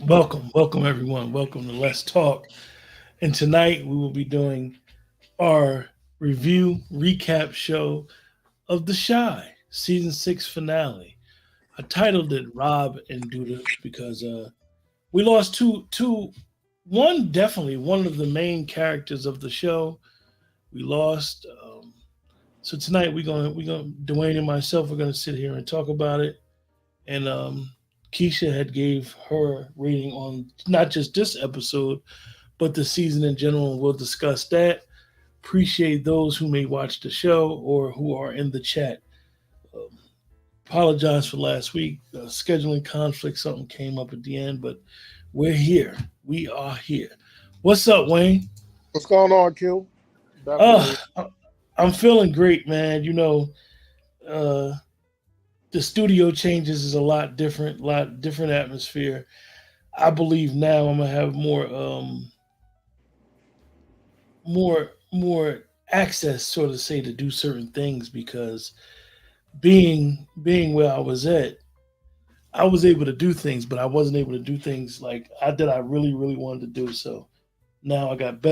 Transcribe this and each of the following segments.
Welcome everyone. Welcome to Let's Talk. And tonight we will be doing our review recap show of The Shy season 6 finale. I titled it Rob and Duda because we lost one definitely one of the main characters of the show. We lost. So tonight we're gonna Dwayne and myself we're gonna sit here and talk about it. And Keisha had gave her rating on not just this episode, but the season in general, and we'll discuss that. Appreciate those who may watch the show or who are in the chat. Um, Apologize for last week. Scheduling conflict, something came up at the end, but we're here. We are here. What's up, Wayne? What's going on, Q? Uh, Definitely. I'm feeling great, man. Uh, the studio changes is a lot different atmosphere. I believe now I'm gonna have more access, so to say, to do certain things because being where I was at, I was able to do things, but I wasn't able to do things like I really wanted to do. So now I got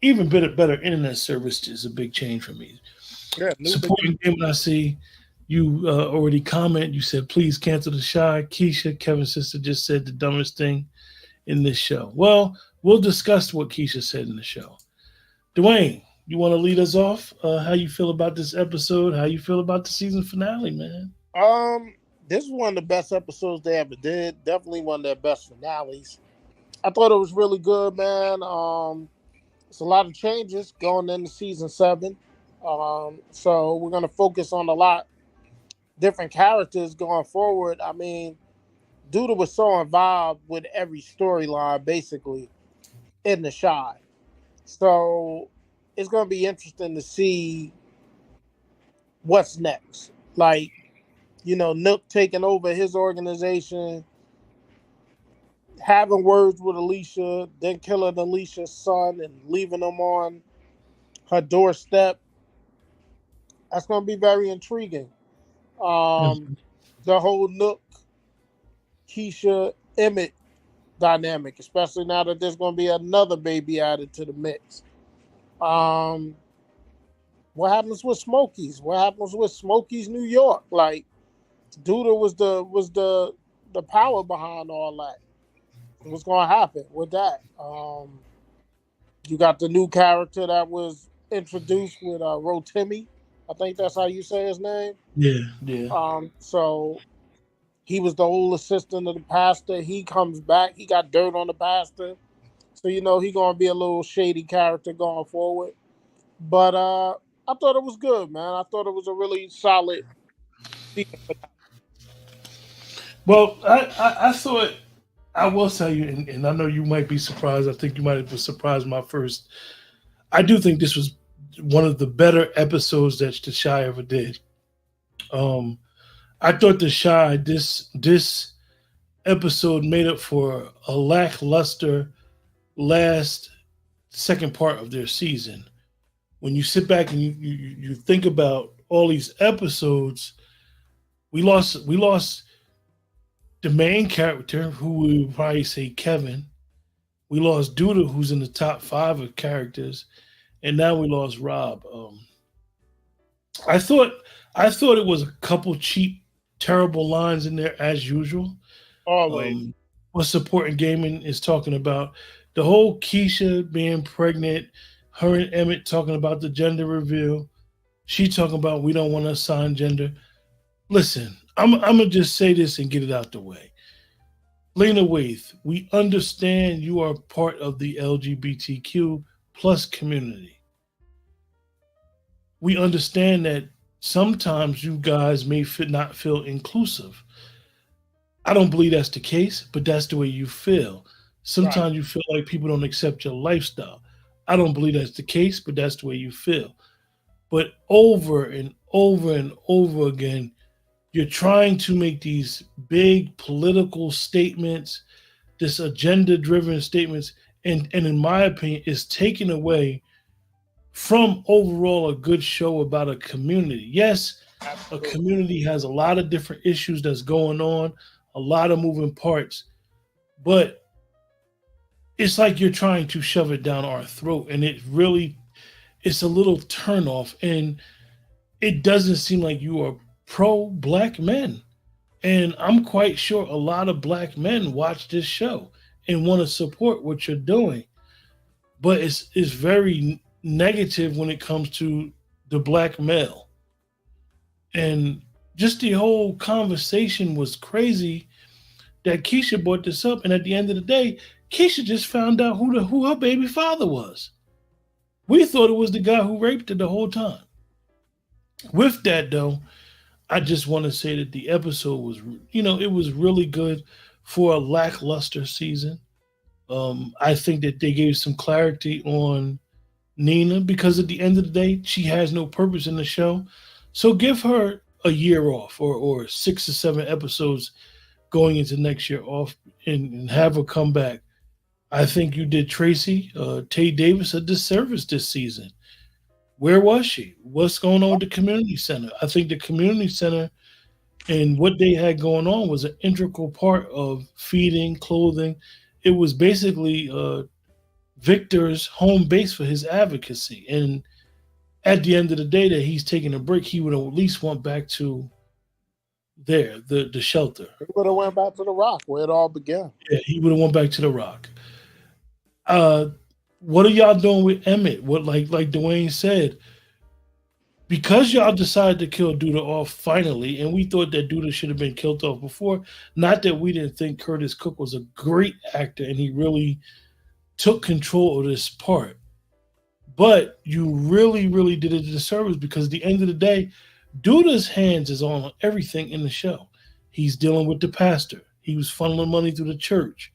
even better internet service is a big change for me. Yeah, new Supporting game when I see you already comment. You said please cancel the Shy. Keisha, Kevin's sister, just said the dumbest thing in this show. Well, we'll discuss what Keisha said in the show. Dwayne, you want to lead us off? How you feel about this episode? How you feel about the season finale, man? this is one of the best episodes they ever did. Definitely one of their best finales. I thought it was really good, man. It's a lot of changes going into season 7. So we're gonna focus on a lot different characters going forward. I mean, Duda was so involved with every storyline basically in the Shy. So it's gonna be interesting to see what's next. Like, Nook taking over his organization, having words with Alicia, then killing Alicia's son and leaving him on her doorstep. That's going to be very intriguing. Um, Mhm. the whole Nook, Keisha, Emmett dynamic, especially now that there's going to be another baby added to the mix. Um, what happens with Smokies? What happens with Smokies, New York? Like, Duda was the power behind all that. What's going to happen with that? You got the new character that was introduced with Rotimi. I think that's how you say his name. Yeah, yeah. So he was the old assistant of the pastor. He comes back. He got dirt on the pastor. So he gonna be a little shady character going forward. But I thought it was good, man. I thought it was a really solid season finale. Well, I thought I will tell you, and I know you might be surprised. I think you might have been surprised my first. I do think this was one of the better episodes that the Shy ever did. Um, I thought the Shy this episode made up for a lackluster last second part of their season. When you sit back and you think about all these episodes, we lost the main character, who we would probably say Kevin. We lost Duda, who's in the top 5 of characters, and now we lost Rob. I thought I thought it was a couple cheap, terrible lines in there as usual. Always. Um, what supporting gaming is talking about the whole Keisha being pregnant, her and Emmett talking about the gender reveal. She talking about we don't want to assign gender. Listen, I'm gonna just say this and get it out the way. Lena Waithe, we understand you are part of the LGBTQ plus community. We understand that sometimes you guys may not feel inclusive. I don't believe that's the case, but that's the way you feel. Right. Sometimes you feel like people don't accept your lifestyle. I don't believe that's the case, but that's the way you feel. But over and over and over again, you're trying to make these big political statements, this agenda driven statements, and in my opinion, is taken away from overall a good show about a community. Yes, a Absolutely. community has a lot of different issues that's going on, a lot of moving parts, but it's like you're trying to shove it down our throat, and it's a little turnoff, and it doesn't seem like you are pro black men. And I'm quite sure a lot of black men watch this show and want to support what you're doing, but it's very negative when it comes to the black male. And just the whole conversation was crazy that Keisha brought this up, and at the end of the day, Keisha just found out who her baby father was. We thought it was the guy who raped her the whole time. With that though, I just want to say that the episode was, it was really good for a lackluster season. I think that they gave some clarity on Nina because at the end of the day, she has no purpose in the show. So give her a year off or 6 or 7 episodes going into next year off and have her come back. I think you did Tracy Tay Davis a disservice this season. Where was she? What's going on with the community center? I think the community center and what they had going on was an integral part of feeding, clothing. It was basically Victor's home base for his advocacy. And at the end of the day, that he's taking a break, he would at least want back to the shelter. He would have went back to the Rock where it all began. Yeah, he would have went back to the Rock. What are y'all doing with Emmett? What like Dwayne said, because y'all decided to kill Duda off finally, and we thought that Duda should have been killed off before. Not that we didn't think Curtis Cook was a great actor and he really took control of this part. But you really, really did it a disservice because at the end of the day, Duda's hands is on everything in the show. He's dealing with the pastor. He was funneling money through the church.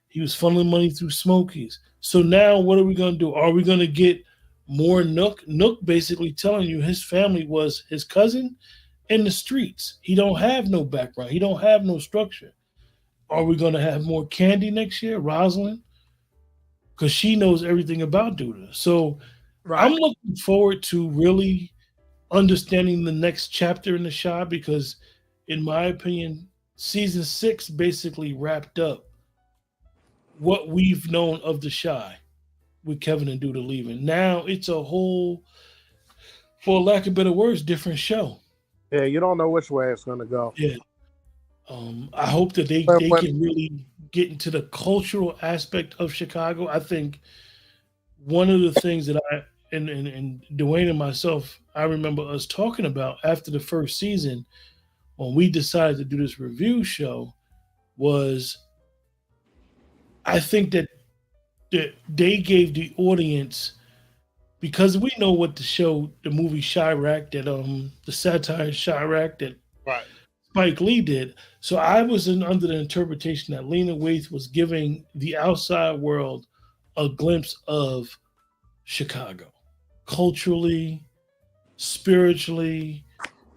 He was funneling money through Smokies. So now what are we going to do? Are we going to get more Nook? Nook basically telling you his family was his cousin in the streets. He don't have no background. He don't have no structure. Are we going to have more Candy next year, Rosalind? Because she knows everything about Duda. So right. I'm looking forward to really understanding the next chapter in the Shy because, in my opinion, season 6 basically wrapped up what we've known of the Shy with Kevin and Duda leaving. Now it's a whole, for lack of better words, different show. Yeah, you don't know which way it's going to go. Yeah. I hope that they can really get into the cultural aspect of Chicago. I think one of the things that I and Dwayne and myself, I remember us talking about after the first season when we decided to do this review show was I think that they gave the audience, because we know what the movie Chirac, that the satire Chirac that right. Spike Lee did. So I was under the interpretation that Lena Waithe was giving the outside world a glimpse of Chicago, culturally, spiritually,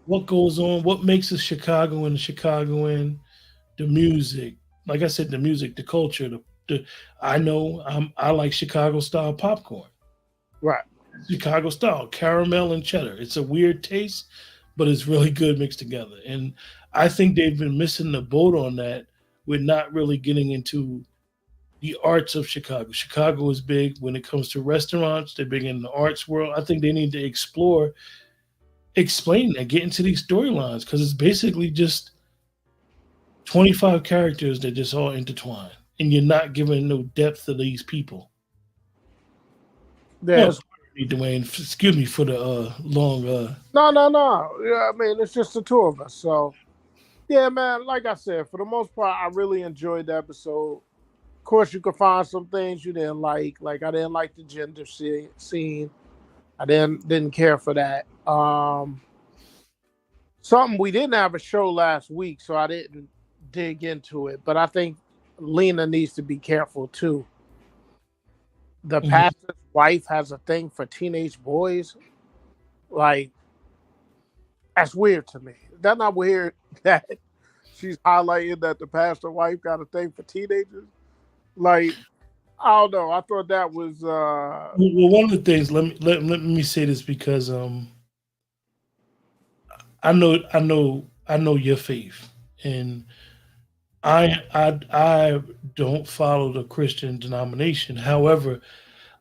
what goes on, what makes a Chicagoan a Chicagoan, the music. Like I said, the music, the culture, I like Chicago style popcorn. Right. Chicago style, caramel and cheddar. It's a weird taste, but it's really good mixed together. And I think they've been missing the boat on that with not really getting into the arts of Chicago. Chicago is big when it comes to restaurants. They're big in the arts world. I think they need to explain that, get into these storylines, because it's basically just 25 characters that just all intertwine, and you're not giving no depth to these people. Yeah, Dwayne, excuse me for the long. No. Yeah, I mean, it's just the two of us. So, yeah, man. Like I said, for the most part, I really enjoyed the episode. Of course, you could find some things you didn't like. Like I didn't like the gender scene. I didn't care for that. Something we didn't have a show last week, so I didn't dig into it. But I think Lena needs to be careful too. The pastor's wife has a thing for teenage boys. Like, that's weird to me. That's not weird that she's highlighting that the pastor's wife got a thing for teenagers. Like, I don't know. I thought that was. Well, one of the things. Let me say this because I know your faith, and I don't follow the Christian denomination. However,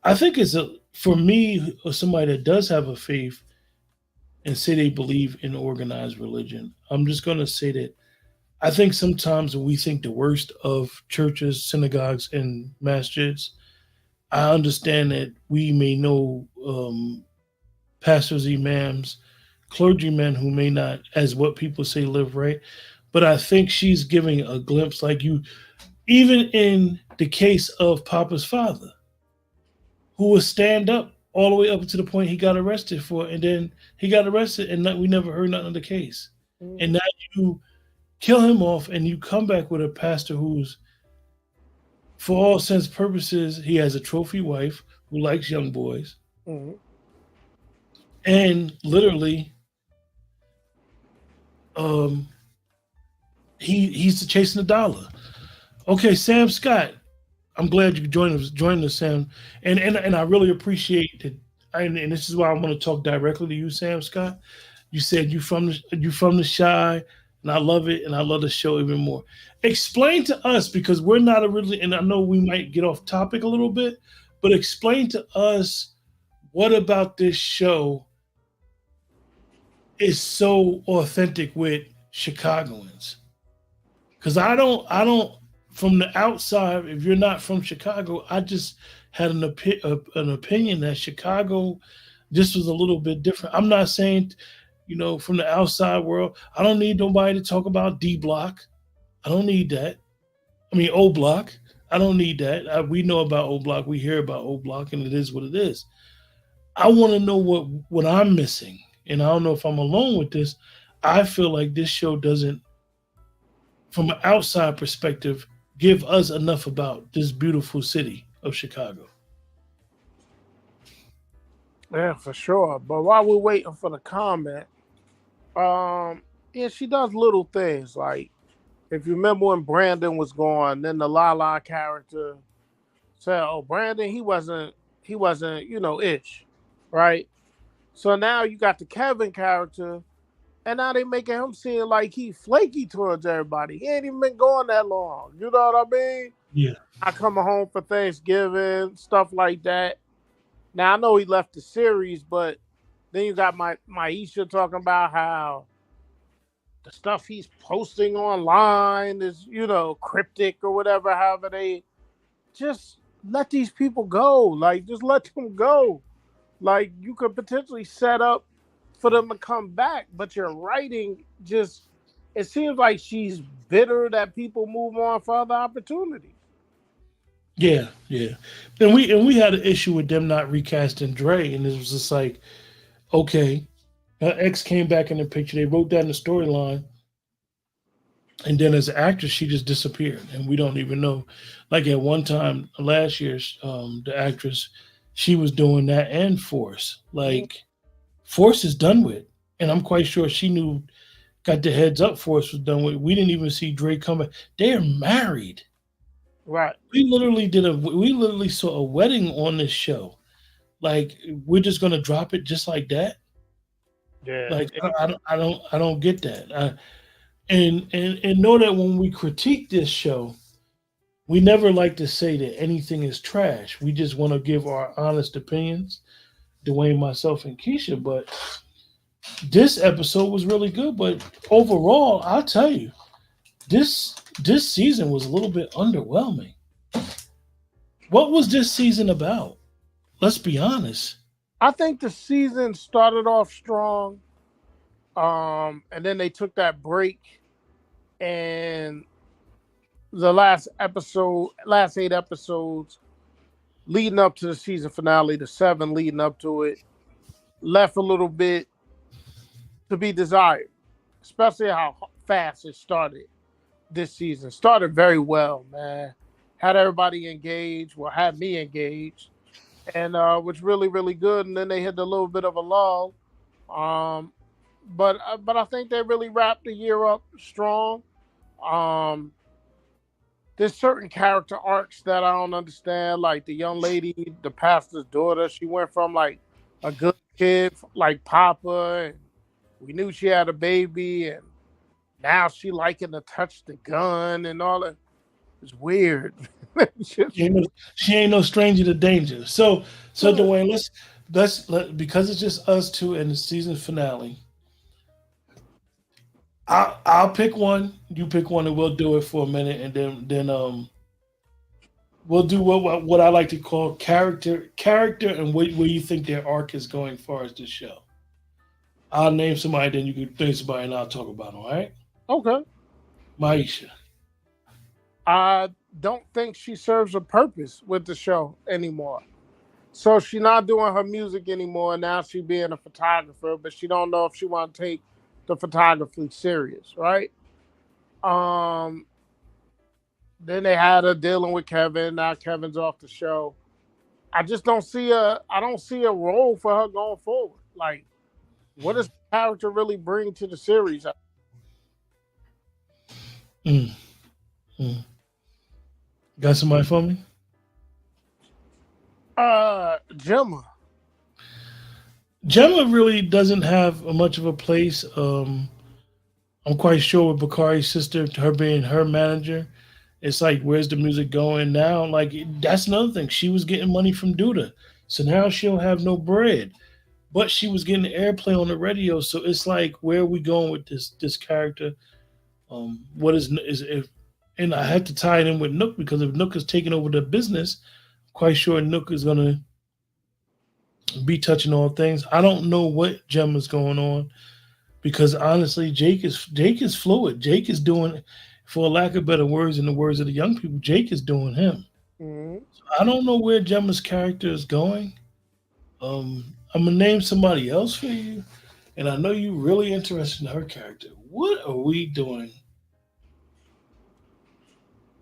I think it's a for me or somebody that does have a faith and say they believe in organized religion. I'm just going to say that I think sometimes we think the worst of churches, synagogues, and masjids. I understand that we may know pastors, imams, clergymen who may not, as what people say, live right. But I think she's giving a glimpse, like you, even in the case of Papa's father, who would stand up all the way up to the point he got arrested for, and then he got arrested, and we never heard nothing of the case. And Mm-hmm. now you kill him off, and you come back with a pastor who's, for all sense purposes, he has a trophy wife who likes young boys, Mm-hmm. and literally, um, he's chasing the dollar. Okay, Sam Scott, I'm glad you could join us, Sam, and I really appreciate it. And this is why I want to talk directly to you, Sam Scott. You said you from the shy, and I love it, and I love the show even more. Explain to us because we're not originally, and I know we might get off topic a little bit, but explain to us what about this show is so authentic with Chicagoans. Because I don't from the outside. If you're not from Chicago, I just had an opinion that Chicago just was a little bit different. I'm not saying, from the outside world, I don't need nobody to talk about D Block. I don't need that. I mean, O Block. I don't need that. We know about O Block. We hear about O Block, and it is what it is. I want to know what I'm missing, and I don't know if I'm alone with this. I feel like this show doesn't, from an outside perspective, give us enough about this beautiful city of Chicago. Yeah, for sure. But while we're waiting for the comment, yeah, she does little things like if you remember when Brandon was gone, then the Lala character said, "Oh, Brandon, he wasn't, ish, right?" So now you got the Kevin character, and now they making him seem like he flaky towards everybody. He ain't even been gone that long. You know what I mean? Yeah, I come home for Thanksgiving, stuff like that. Now I know he left the series, but then you got my Maisha talking about how the stuff he's posting online is, cryptic or whatever. However, they just let these people go. Like, just let them go. Like, you could potentially set up for them to come back, but your writing just, it seems like she's bitter that people move on for other opportunities. yeah, yeah. And we had an issue with them not recasting Dre, and it was just like, okay, her ex came back in the picture. They wrote that in the storyline, and then as an actress, she just disappeared, and we don't even know. Like at one time last year, the actress, she was doing that and Force. Like Force is done with, and I'm quite sure she knew. Got the heads up Force was done with. We didn't even see Drake come back. They are married. Right. We literally saw a wedding on this show. Like we're just gonna drop it just like that. Yeah. Like I don't get that. And know that when we critique this show, we never like to say that anything is trash. We just want to give our honest opinions, Dwayne, myself, and Keisha. But this episode was really good. But overall, I'll tell you, this season was a little bit underwhelming. What was this season about? Let's be honest. I think the season started off strong, and then they took that break, and the last 8 episodes leading up to the season finale, the 7 leading up to it, left a little bit to be desired, especially how fast it started this season. Started very well, man. Had everybody engaged, well, had me engaged, and was really, really good. And then they hit a little bit of a lull. Um, but I think they really wrapped the year up strong. Um, there's certain character arcs that I don't understand, like the young lady, the pastor's daughter. She went from like a good kid, like Papa, and we knew she had a baby, and now she liking to touch the gun and all that. It's weird. It's She just ain't no, she ain't no stranger to danger. So weird. Dwayne, because it's just us two in the season finale. I'll pick one. You pick one, and we'll do it for a minute, and then we'll do what I like to call character, and where you think their arc is going as far as this show. I'll name somebody, then you can name somebody, and I'll talk about them. All right, Okay. Maisha. I don't think she serves a purpose with the show anymore. So she not doing her music anymore. Now she being a photographer, but she don't know if she want to take the photography serious, right? Um, then they had her dealing with Kevin. Now Kevin's off the show. I just don't see a I don't see a role for her going forward. Like, what does the character really bring to the series? Mm, mm. Got somebody for me? Gemma. Gemma really doesn't have much of a place. I'm quite sure with Bakari's sister, her being her manager, it's like, where's the music going now? Like, that's another thing. She was getting money from Duda, so now she'll have no bread. But she was getting airplay on the radio, so it's like, where are we going with this character? What is if? And I had to tie it in with Nook, because if Nook is taking over the business, I'm quite sure Nook is gonna be touching all things. I don't know what Gemma's going on, because honestly, Jake is fluid. Jake is doing, for lack of better words, in the words of the young people, Jake is doing him. Mhm. I don't know where Gemma's character is going. I'm gonna name somebody else for you, and I know you're really interested in her character. What are we doing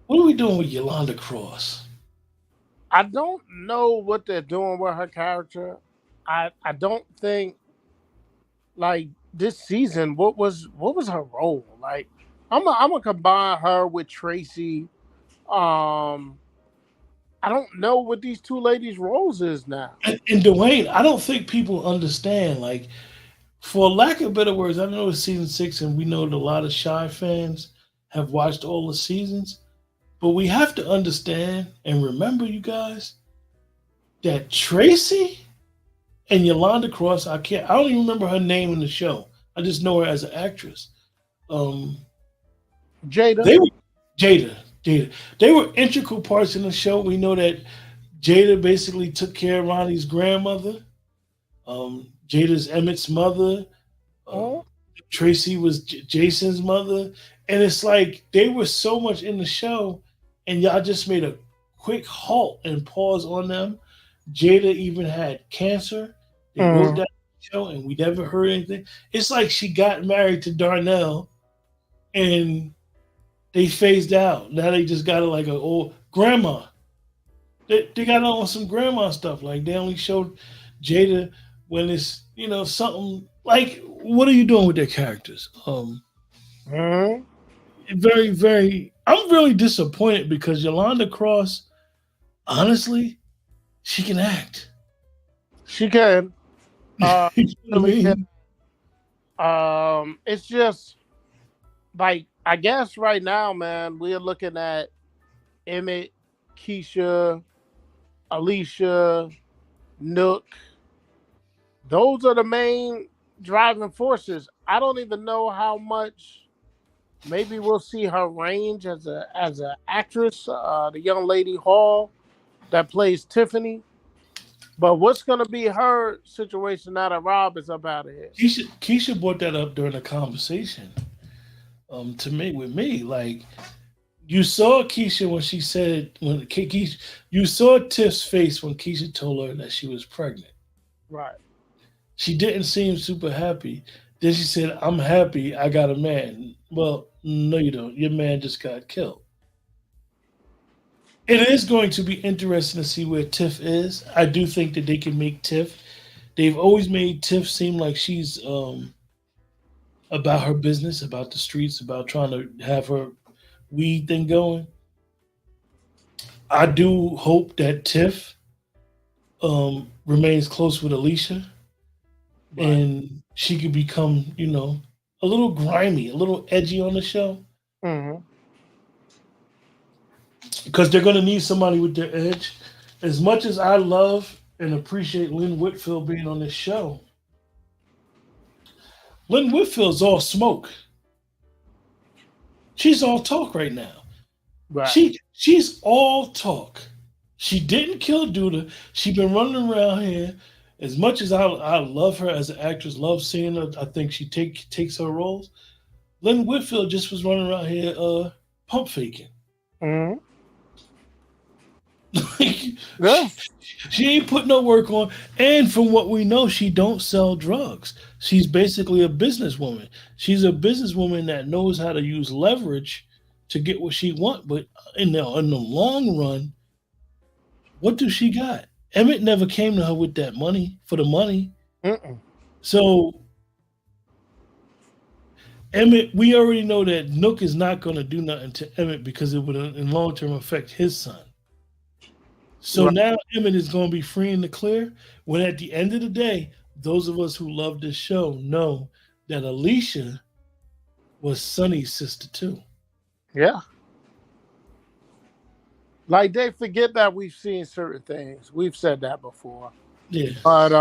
with Yolanda Cross? I don't know what they're doing with her character. I don't think like this season. What was her role? Like, I'm gonna combine her with Tracy. Um, I don't know what these two ladies' roles is now. And Dwayne, I don't think people understand. Like, for lack of better words, I know it's season 6, and we know that a lot of Shy fans have watched all the seasons. But we have to understand and remember, you guys, that Tracy and Yolanda Cross, I don't even remember her name in the show. I just know her as an actress. Um, Jada. they were Jada. They were integral parts in the show. We know that Jada basically took care of Ronnie's grandmother. Jada's Emmett's mother. Um, Oh. Tracy was Jason's mother, and it's like they were so much in the show, and y'all just made a quick halt and pause on them. Jada even had cancer. They wrote Mm. that show, and we never heard anything. It's like she got married to Darnell, and they phased out. Now they just got it like an old grandma. They got on some grandma stuff. Like, they only showed Jada when it's, something like, what are you doing with their characters? Mm. Very, very. I'm really disappointed, because Yolanda Cross, honestly, she can act. She can. Uh, You know what I really can. mean? It's just like, I guess right now, man, we're looking at Emmett, Keisha, Alicia, Nook. Those are the main driving forces. I don't even know how much. Maybe we'll see her range as a actress. The young lady Hall that plays Tiffany. But what's gonna be her situation now that Rob is up out of here? Keisha brought that up during the conversation. To me, with me, like, you saw Keisha when she said, you saw Tiff's face when Keisha told her that she was pregnant. Right. She didn't seem super happy. Then she said, "I'm happy. I got a man." Well, no, you don't. Your man just got killed. It is going to be interesting to see where Tiff is. I do think that they can make Tiff. They've always made Tiff seem like she's about her business, about the streets, about trying to have her weed thing going. I do hope that Tiff remains close with Alicia, Right. and she could become, a little grimy, a little edgy on the show Mm-hmm. because they're going to need somebody with their edge. As much as I love and appreciate Lynn Whitfield being on this show, Lynn Whitfield's all smoke. She's all talk right now. Right. She's all talk. She didn't kill Duda. She been running around here. As much as I love her as an actress, love seeing her. I think she takes her roles. Lynn Whitfield just was running around here pump faking. Mm-hmm. Like, Yeah. she ain't put no work on. And from what we know, she don't sell drugs. She's basically a businesswoman. She's a businesswoman that knows how to use leverage to get what she want. But in the long run, what do she got? Emmett never came to her with that money for the money. Mm-mm. So Emmett, we already know that Nook is not going to do nothing to Emmett because it would in long term affect his son. So Right. now Emmett is going to be free in the clear. When at the end of the day, those of us who love this show know that Alicia was Sonny's sister too. Yeah. Like they forget that we've seen certain things. We've said that before. Yeah. But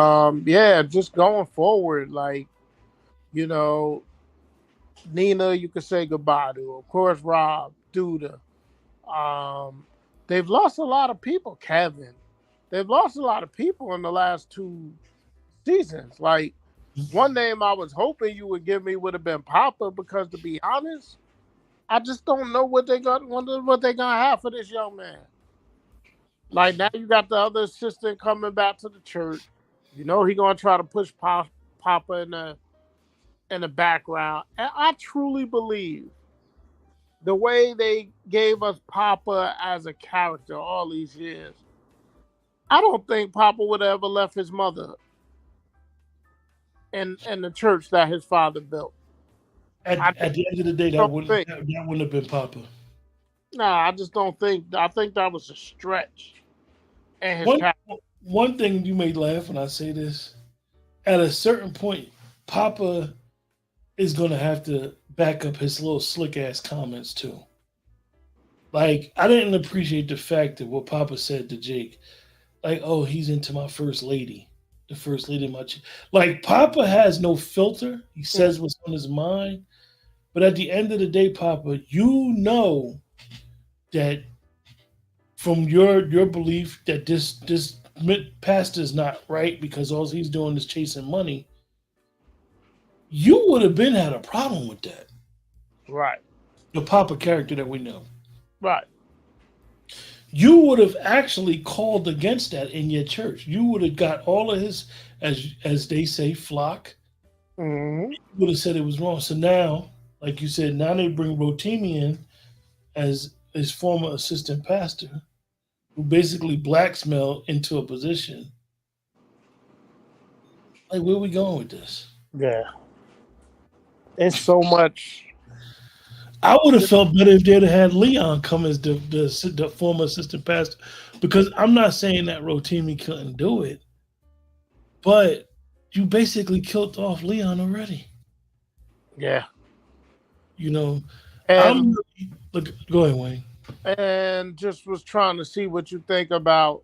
yeah, just going forward, like, you know, Nina, you could say goodbye to. Of course, Rob, Duda. They've lost a lot of people. Kevin. They've lost a lot of people in the last 2 seasons. Like, one name I was hoping you would give me would have been Papa, because to be honest, I just don't know what they got, what they gonna have for this young man. Like, now you got the other assistant coming back to the church. You know he gonna try to push Papa in the background. And I truly believe the way they gave us Papa as a character all these years, I don't think Papa would have ever left his mother in the church that his father built. At the end of the day, that don't wouldn't think. that wouldn't have been Papa. Nah, I just don't think. I think that was a stretch. And his One character. one thing you may laugh when I say this. At a certain point, Papa is going to have to back up his little slick ass comments too. Like, I didn't appreciate the fact that what Papa said to Jake, like, "Oh, he's into my first lady, the first lady of my." Like, Papa has no filter. He says what's on his mind. But at the end of the day, Papa, you know that from your belief that this pastor is not right because all he's doing is chasing money. You would have been had a problem with that. Right. The Papa character that we know. Right. You would have actually called against that in your church. You would have got all of his, as they say, flock. Mm-hmm. You would have said it was wrong. So now, like you said, now they bring Rotimi in as his former assistant pastor, who basically blackmailed into a position. Like, where are we going with this? Yeah. It's so much. I would have felt better if they'd have had Leon come as the former assistant pastor, because I'm not saying that Rotimi couldn't do it, but you basically killed off Leon already. Yeah. You know, And look. Go ahead, Wayne. and just was trying to see what you think about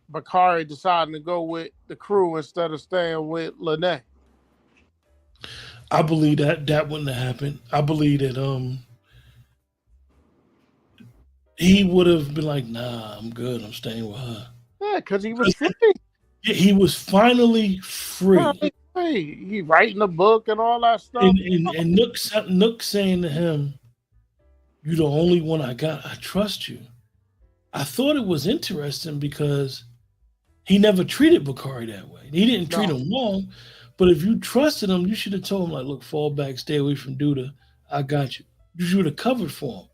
Bakari deciding to go with the crew instead of staying with Lene. I believe that wouldn't have happened. I believe that he would have been like, "Nah, I'm good. I'm staying with her." Yeah, because he was free. He was finally free. He writing a book and all that stuff. And Nook saying to him, "You're the only one I got. I trust you." I thought it was interesting because he never treated Bakari that way. He didn't treat him wrong, but if you trusted him, you should have told him, like, "Look, fall back, stay away from Duda. I got you." You should have covered for him.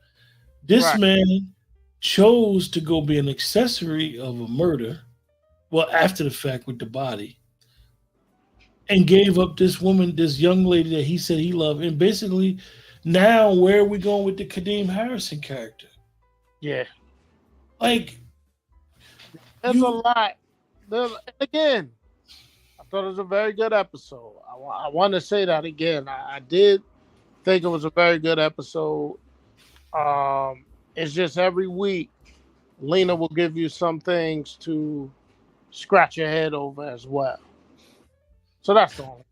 This man chose to go be an accessory of a murder, well, after the fact with the body, and gave up this woman, this young lady that he said he loved. And basically, now where are we going with the Kadeem Harrison character? Yeah. Like, there's a lot. Again, I thought it was a very good episode. I want to say that again. I did think it was a very good episode. It's just every week, Lena will give you some things to scratch your head over as well. So that's the only.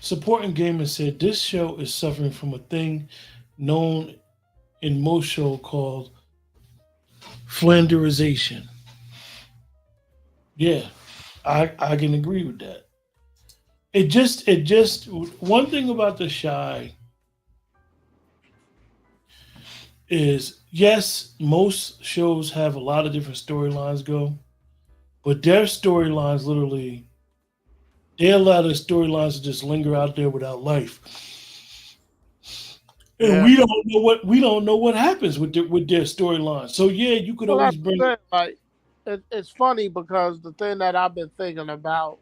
Supporting Gamer said this show is suffering from a thing known in most shows called flanderization. Yeah, I can agree with that. It just one thing about the Shy is yes, most shows have a lot of different storylines go, but their storylines literally they allow their storylines to just linger out there without life. And Yeah. we don't know what happens with their storyline. So yeah, you could Well, always that's bring the thing. Like, it's funny because the thing that I've been thinking about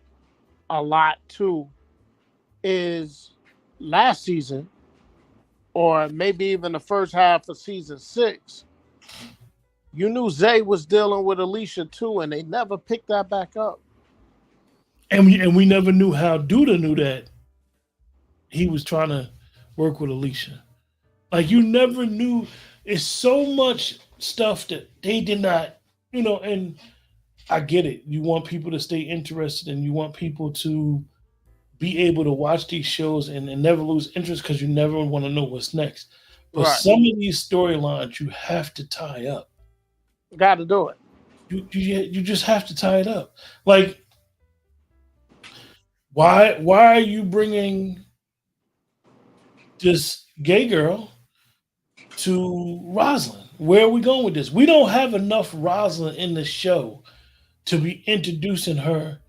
a lot too is last season, or maybe even the first half of season 6. You knew Zay was dealing with Alicia too, and they never picked that back up. and we never knew how Duda knew that he was trying to work with Alicia. Like you never knew. It's so much stuff that they did not, and I get it. You want people to stay interested and you want people to be able to watch these shows and never lose interest because you never want to know what's next. But Right. some of these storylines you have to tie up. Got to do it. You just have to tie it up. Like why are you bringing this gay girl to Rosalind? Where are we going with this? We don't have enough Rosalind in the show to be introducing her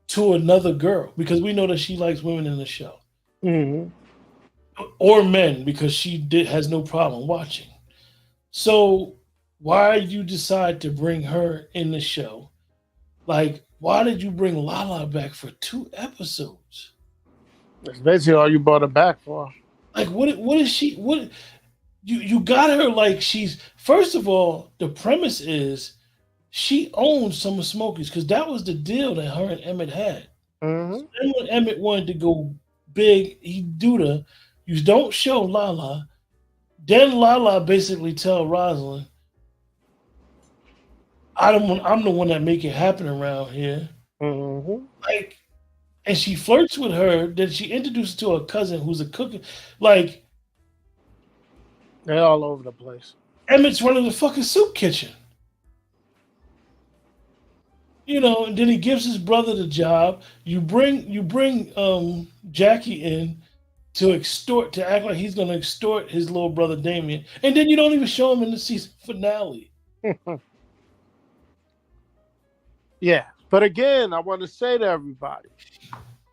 to another girl because we know that she likes women in the show Mm-hmm. or men because has no problem watching. So why did you decide to bring her in the show? Like, why did you bring Lala back for 2 episodes? That's basically all you brought her back for. Like, what is she? What you got her like she's first of all, the premise is she owns some of Smokey's because that was the deal that her and Emmett had. Mm-hmm. And when Emmett wanted to go big, he do you don't show Lala. Then Lala basically tell Rosalind, I'm the one that make it happen around here. Mm-hmm. Like, and she flirts with her. Then she introduces to her cousin who's a cook. Like, They're all over the place. Emmett's running the fucking soup kitchen. And then he gives his brother the job. You bring Jackie in to act like he's gonna extort his little brother Damien, and then you don't even show him in the season finale. Yeah. But again, I want to say to everybody,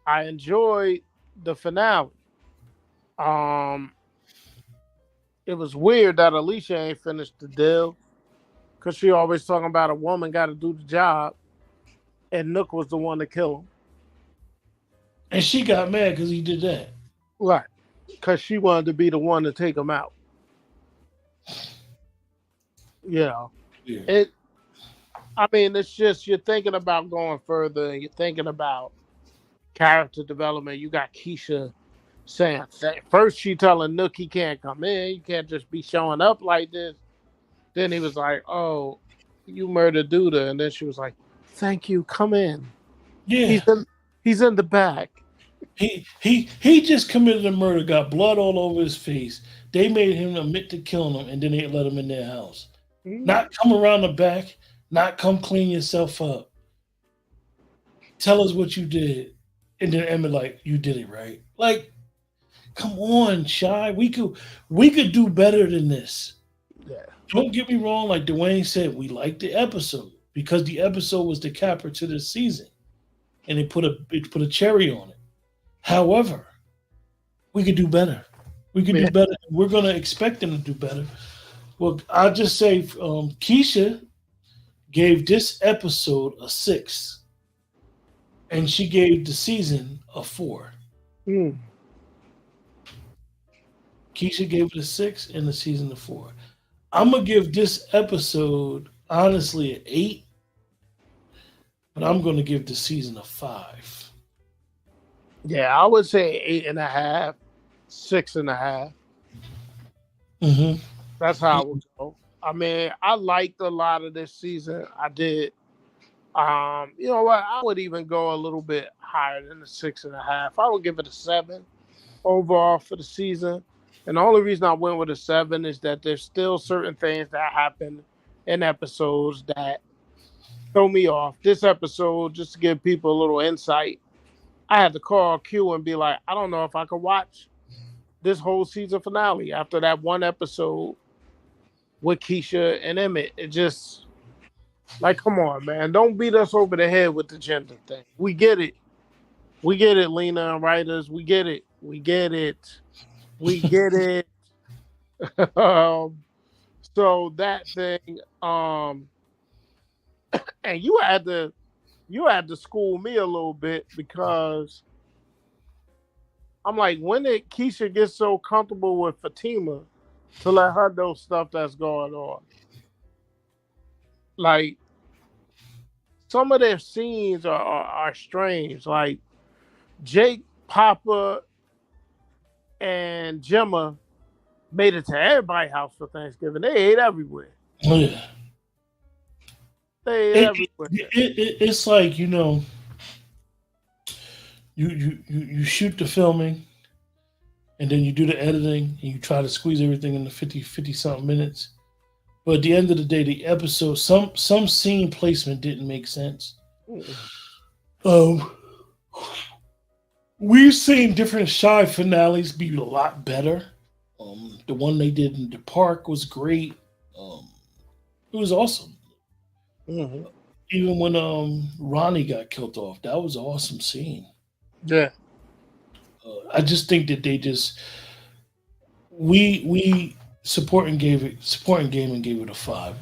I enjoyed the finale. It was weird that Alicia ain't finished the deal because she always talking about a woman got to do the job, and Nook was the one to kill him. And she got mad because he did that. Right. Because she wanted to be the one to take him out. Yeah. It's just you're thinking about going further and you're thinking about character development. You got Keisha saying, first she telling Nook he can't come in. You can't just be showing up like this. Then he was like, oh, you murdered Duda. And then she was like, thank you, come in. Yeah. He's in the back. He just committed a murder, got blood all over his face. They made him admit to killing him, and then they let him in their house. Mm-hmm. Not come around the back, not come clean yourself up. Tell us what you did. And then Emmett like, you did it, right? Like, come on, Shy. We could do better than this. Yeah. Don't get me wrong, like Dwayne said, we liked the episode because the episode was the capper to the season. And it put a cherry on it. However, we could do better. We could do better. We're going to expect them to do better. Well, I'll just say Keisha gave this episode a 6. And she gave the season a 4. Mm. Keisha gave it a 6 and the season a 4. I'm going to give this episode, honestly, an 8. But I'm going to give the season a 5. Yeah, I would say 8.5, 6.5. Mm-hmm. That's how I would go. I mean, I liked a lot of this season. I did. You know what? I would even go a little bit higher than the 6.5. I would give it a 7 overall for the season. And the only reason I went with a 7 is that there's still certain things that happen in episodes that throw me off. This episode, just to give people a little insight, I had to call Q and be like, I don't know if I could watch this whole season finale after that one episode with Keisha and Emmett. It just like, come on, man. Don't beat us over the head with the gender thing. We get it. We get it, Lena and writers. We get it. We get it. We get it. um, so that thing, and you had to school me a little bit because I'm like, when did Keisha get so comfortable with Fatima to let her know stuff that's going on? Like some of their scenes are strange. Like Jake, Papa, and Gemma made it to everybody's house for Thanksgiving. They ate everywhere. Oh yeah. They ate It, everywhere. it's like you shoot the filming and then you do the editing and you try to squeeze everything in the 50 something minutes. But at the end of the day, the episode, some scene placement didn't make sense. Um, we've seen different Shy finales be a lot better. The one they did in the park was great. Um, it was awesome. Mm-hmm. Even when Ronnie got killed off, that was an awesome scene. Yeah. I just think that they just we supporting gaming gave it a 5.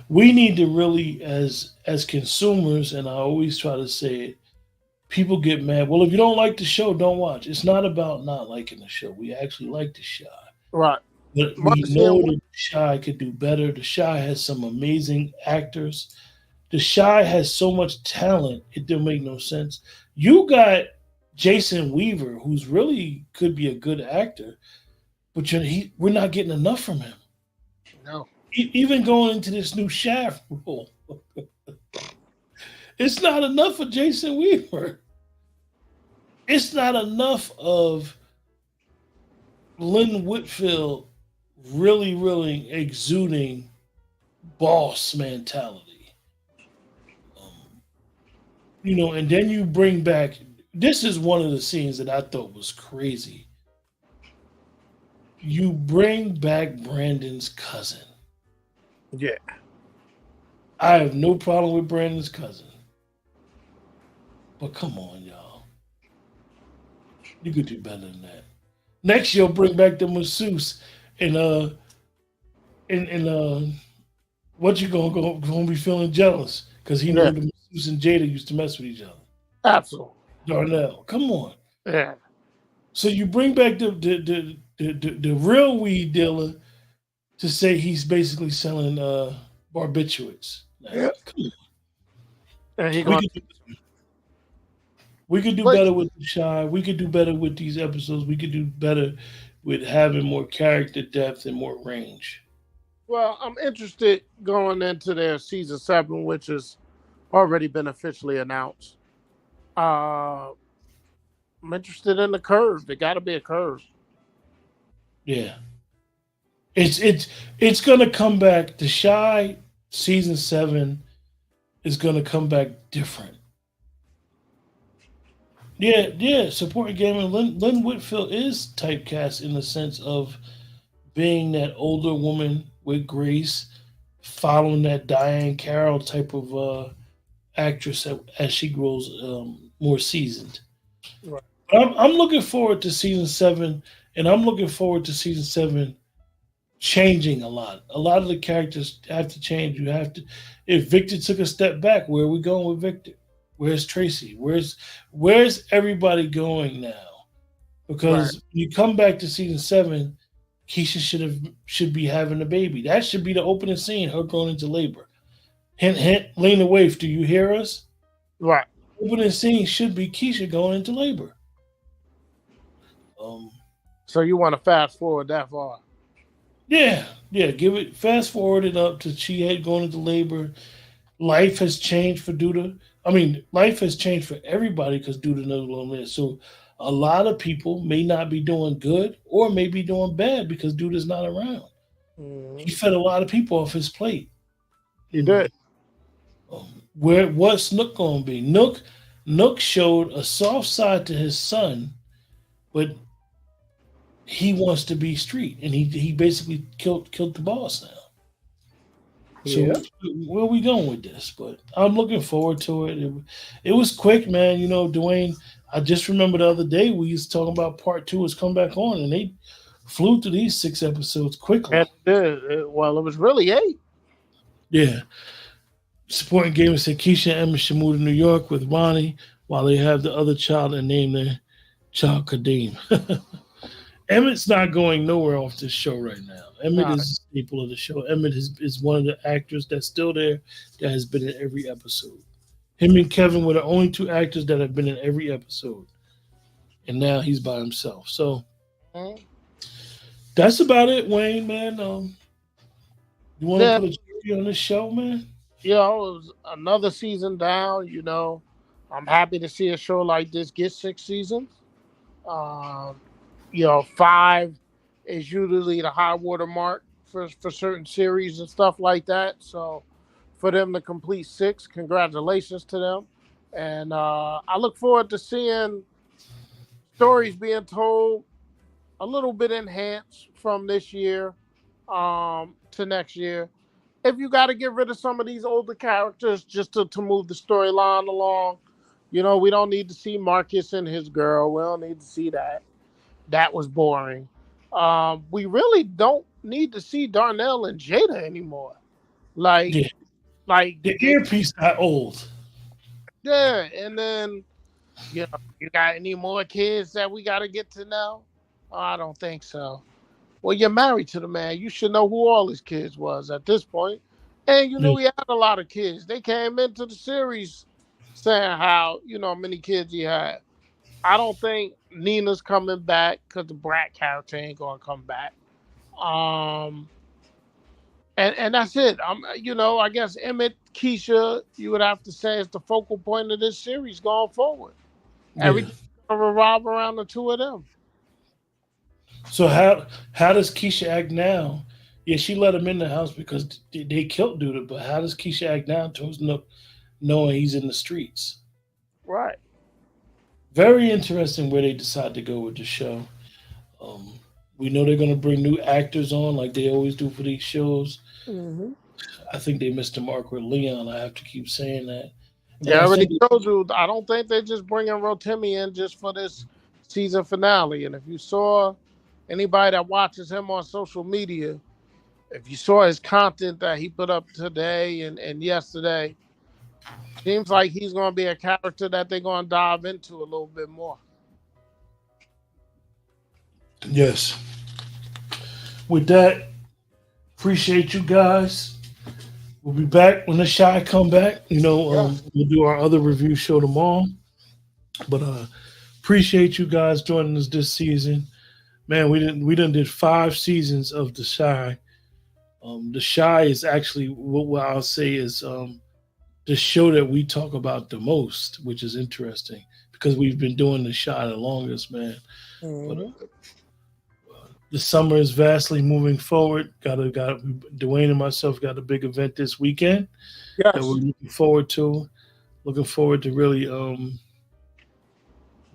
We need to really as consumers, and I always try to say it. People get mad. Well, if you don't like the show, don't watch. It's not about not liking the show. We actually like the show. Right. But I'm we know understand. that the Shy could do better. The Shy has some amazing actors. The Shy has so much talent, it didn't make no sense. You got Jason Weaver, who's really could be a good actor, but we're not getting enough from him. No. Even going into this new Shaft role, it's not enough for Jason Weaver. It's not enough of Lynn Whitfield really, really exuding boss mentality. Um, and then you bring back. This is one of the scenes that I thought was crazy. You bring back Brandon's cousin. Yeah. I have no problem with Brandon's cousin, but come on, y'all, you could do better than that. Next, you'll bring back the masseuse, and what you gonna be feeling jealous because he Yeah. knew the masseuse and Jada used to mess with each other. Absolutely. Darnell, come on. Yeah. So you bring back the real weed dealer to say he's basically selling barbiturates. Yeah. Like, come on. And he We going could we could do to better with the Shy. We could do better with these episodes. We could do better with having more character depth and more range. well, I'm interested going into their season 7, which has already been officially announced. Uh I'm interested in the curve. There gotta be a curve. Yeah. It's gonna come back. The Shy season 7 is gonna come back different. Yeah, yeah. Supporting gaming. Lynn Whitfield is typecast in the sense of being that older woman with grace, following that Diane Carroll type of actress as she grows more seasoned. Right. But I'm looking forward to season 7, and I'm looking forward to season 7 changing a lot. A lot of the characters have to change. You have to. If Victor took a step back, where are we going with Victor? Where's Tracy? Where's everybody going now? Right. Because you come back to season 7, Keisha should be having a baby. That should be the opening scene, her going into labor. Hint, hint, Lena Waif, do you hear us? Right. Opening scene should be Keisha going into labor. Um, So you want to fast forward that far? yeah, yeah. Give it fast forward it up to she had gone into labor. Life has changed for Duda. I mean, life has changed for everybody because Duda no longer is. So a lot of people may not be doing good or may be doing bad because Duda's not around. He Mm-hmm. fed a lot of people off his plate. He You know, did. what's Nook gonna be? Nook showed a soft side to his son, but he wants to be street, and he basically killed the boss now. So Yeah. where are we going with this? But I'm looking forward to it. It was quick, man. You know, Dwayne. I just remember the other day we was talking about part two was come back on, and they flew through these 6 episodes quickly. And it did. Well, it was really 8. Yeah, supporting gamers said Keisha and Emma should move to New York with Ronnie while they have the other child and name their child Kadeem. Emmett's not going nowhere off this show right now. Emmett Nah. is a staple of the show. Emmett is one of the actors that's still there that has been in every episode. Him and Kevin were the only two actors that have been in every episode. And now he's by himself. So Mhm. that's about it, Wayne, man. You want to Then, put a cherry on this show, man? it was another season down. I'm happy to see a show like this get 6 seasons. Um, 5 is usually the high water mark for certain series and stuff like that. So for them to complete 6, congratulations to them. And I look forward to seeing stories being told a little bit enhanced from this year to next year. If you got to get rid of some of these older characters just to move the storyline along, we don't need to see Marcus and his girl. We don't need to see that. That was boring. We really don't need to see Darnell and Jada anymore. Like, Yeah. like The they, earpiece got old. yeah. And then, you got any more kids that we got to get to know? Oh, I don't think so. Well, you're married to the man. You should know who all his kids was at this point. And you Yeah. knew he had a lot of kids. They came into the series saying how, many kids he had. I don't think Nina's coming back because the Brat character ain't gonna come back. Um, and that's it. I guess Emmett, Keisha, you would have to say is the focal point of this series going forward. Yeah. Everything's gonna revolve around the two of them. So how does Keisha act now? Yeah, she let him in the house because they killed Duda, but how does Keisha act now towards Nook knowing he's in the streets? Right. Very interesting where they decide to go with the show. Um, we know they're going to bring new actors on like they always do for these shows. Mm-hmm. I think they missed the mark with Leon. I have to keep saying that. And Yeah, I I already think, told you. I don't think they're just bringing Rotimi in just for this season finale. And if you saw anybody that watches him on social media, if you saw his content that he put up today and yesterday, seems like he's going to be a character that they're going to dive into a little bit more. yes. With that, appreciate you guys. We'll be back when the Shy come back. Yeah. We'll do our other review show tomorrow. But appreciate you guys joining us this season. Man, we didn't did 5 seasons of The Shy. The Shy is actually what I'll say is the show that we talk about the most, which is interesting because we've been doing The Shy the longest, man. But Mm-hmm. the summer is vastly moving forward. Got Dwayne and myself got a big event this weekend that we're Yes. looking forward to. Looking forward to really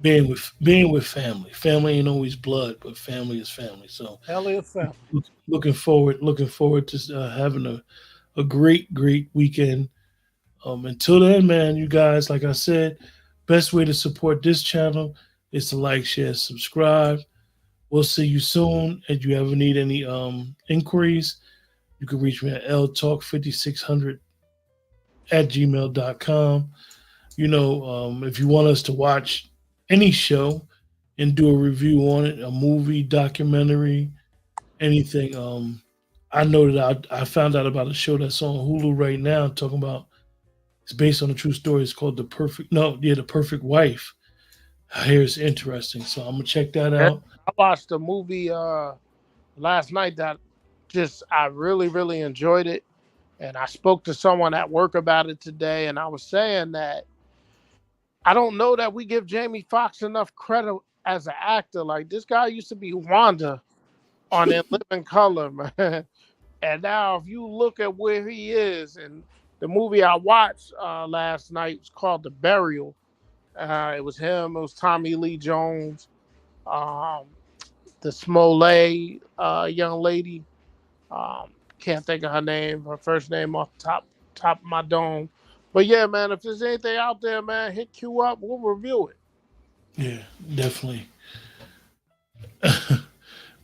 being with family. Family ain't always blood, but family is family. So Elliot family. looking forward to having a great weekend. Until then, man, you guys, like I said, best way to support this channel is to like, share, subscribe. We'll see you soon. If you ever need any inquiries, you can reach me at ltalk5600 at gmail.com. If you want us to watch any show and do a review on it, a movie, documentary, anything, I know that I found out about a show that's on Hulu right now talking about it's based on a true story. It's called The Perfect Wife. I hear it's interesting, so I'm gonna check that Yeah, out. I watched a movie last night that just I really really enjoyed it, and I spoke to someone at work about it today, and I was saying that I don't know that we give Jamie Foxx enough credit as an actor. Like this guy used to be Wanda on In Living Color, man. And now if you look at where he is, and the movie I watched last night was called The Burial. It was him, it was Tommy Lee Jones, um, the Smollett young lady. Can't think of her name, her first name off the top of my dome. But yeah, man, if there's anything out there, man, hit Q up. We'll review it. Yeah, definitely.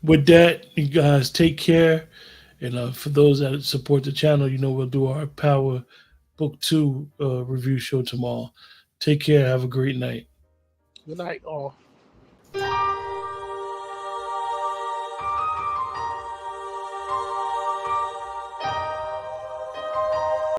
With that, you guys take care. And for those that support the channel, we'll do our Power Book 2 review show tomorrow. Take care. Have a great night. Good night, all.